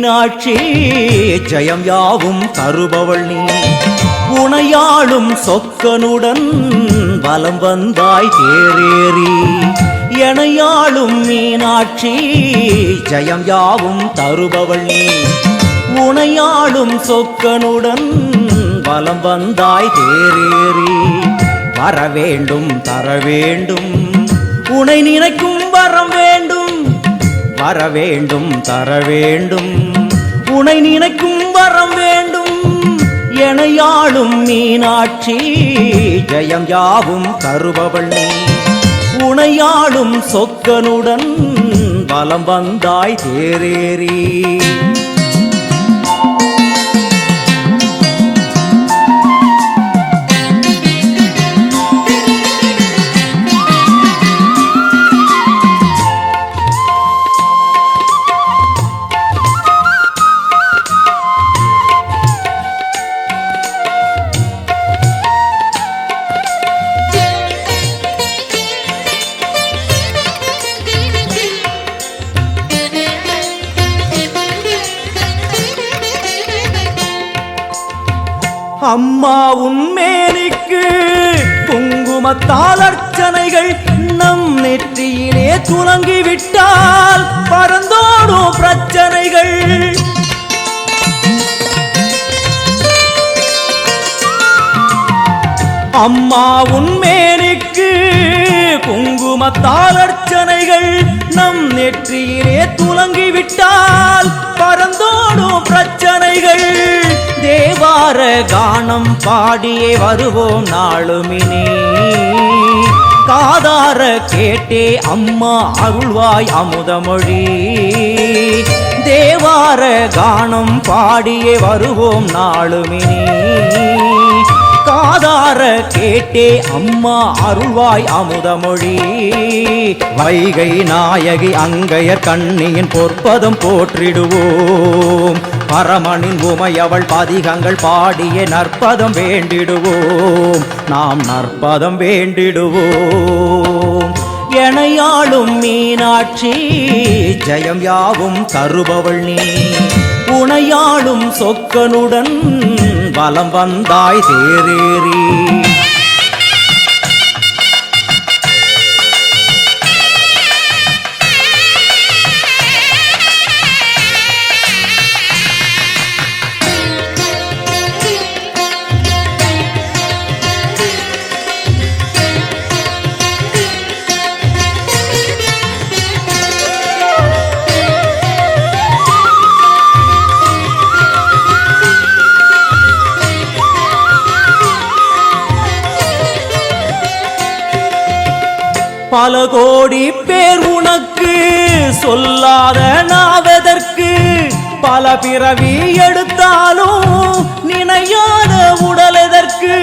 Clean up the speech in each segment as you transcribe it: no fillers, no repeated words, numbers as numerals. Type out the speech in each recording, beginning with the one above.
மீனாட்சி ஜெயம் யாவும் தருபவள் நீ உனையாளும் சொக்கனுடன் வலம் வந்தாய் தேரேறி எனையாளும் மீனாட்சி ஜெயம் யாவும் தருபவள் நீ உனையாளும் சொக்கனுடன் வலம் வந்தாய் தேரேறி வரவேண்டும் தரவேண்டும் உனை நினைக்கும் வரம் வேண்டும் வரவேண்டும் தரவேண்டும் உனை நினைக்கும் வரம் வேண்டும் எனையாளும் மீனாட்சி ஜெயம் யாவும் தருபவள் நீ உனையாளும் சொக்கனுடன் வலம் வந்தாய் தேரேறி அம்மா உன்மேனிக்கு குங்குமத்தால் அர்ச்சனைகள் நம் நெற்றியிலே துலங்கிவிட்டால் பறந்தோடும் பிரச்சனைகள் அம்மா உன்மேனிக்கு குங்குமத்தால் அர்ச்சனைகள் நம் நெற்றியிலே துலங்கிவிட்டால் பறந்தோடும் பிரச்சனைகள் தேவார கானம் பாடியே வருவோம் நாளுமினே காதார கேட்டே அம்மா அருள்வாய் அமுதமொழி தேவார கானம் பாடியே வருவோம் நாளுமினே காதார கேட்டே அம்மா அருள்வாய் அமுதமொழி வைகை நாயகி அங்கையர் கண்ணியின் பொற்பதம் போற்றிடுவோம் பரமனின் உமையவள் பதிகங்கள் பாடிய நற்பதம் வேண்டிடுவோம் நாம் நற்பதம் வேண்டிடுவோம் எனையாளும் மீனாட்சி ஜெயம் யாவும் தருபவள் நீ உனையாளும் சொக்கனுடன் வலம் வந்தாய் தேரேறி பல கோடி பேர் உனக்கு சொல்லாத நாவதற்கு பல பிறவி எடுத்தாலும் நினையாத உடல் எதற்கு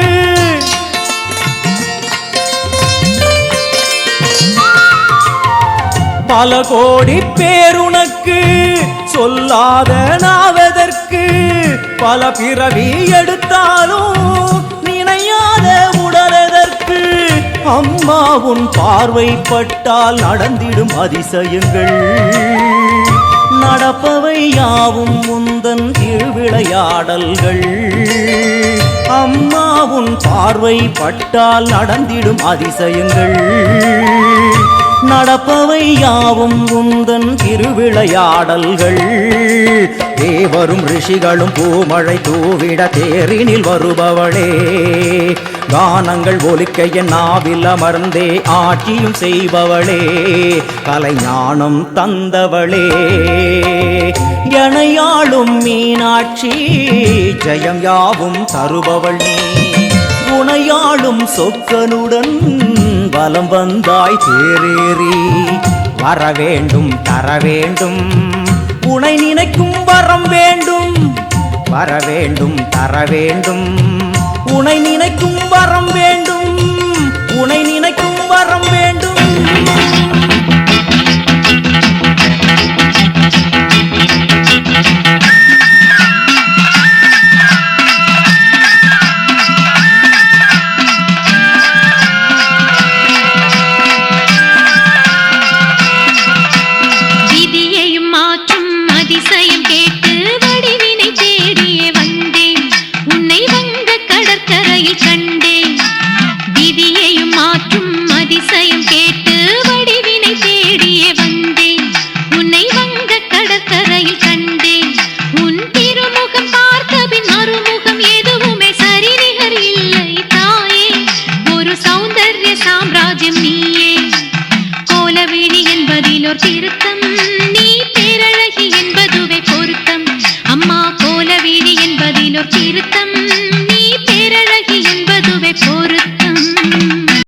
பல கோடி பேர் உனக்கு சொல்லாத நாவதற்கு பல பிறவி எடுத்தாலும் நினையாத உடல் எதற்கு அம்மா உன் பார்வை பட்டால் நடந்திடும் அதிசயங்கள் நடப்பவை யாவும் முந்தன் திருவிளையாடல்கள் அம்மா உன் பார்வை பட்டால் நடந்திடும் அதிசயங்கள் நடப்பவை யாவும் உந்தன் திருவிளையாடல்கள் தேவரும் ரிஷிகளும் பூமழை தூவிட தேரினில் வருபவளே கானங்கள் ஒலிக்க என் நாவில் அமர்ந்தே ஆட்சியும் செய்பவளே கலைஞானம் தந்தவளே எனையாளும் மீனாட்சி ஜெயம் யாவும் தருபவள் நீ உனையாளும் சொக்கனுடன் வலம் வந்தாய் தேரேறி வரவேண்டும் தரவேண்டும் உனை நினைக்கும் வரம் வேண்டும் வரவேண்டும் தரவேண்டும் உனை நினைக்கும் வரம் வேண்டும் உனை நினைக்கும் வரம் வேண்டும் விதியையும் மாற்றும் அதிசயம் கேட்டு என்பதிலோர் திருத்தம் நீ பேரழகி என்பதுவே பொருத்தம் அம்மா கோலவீதி என்பதிலோர் திருத்தம்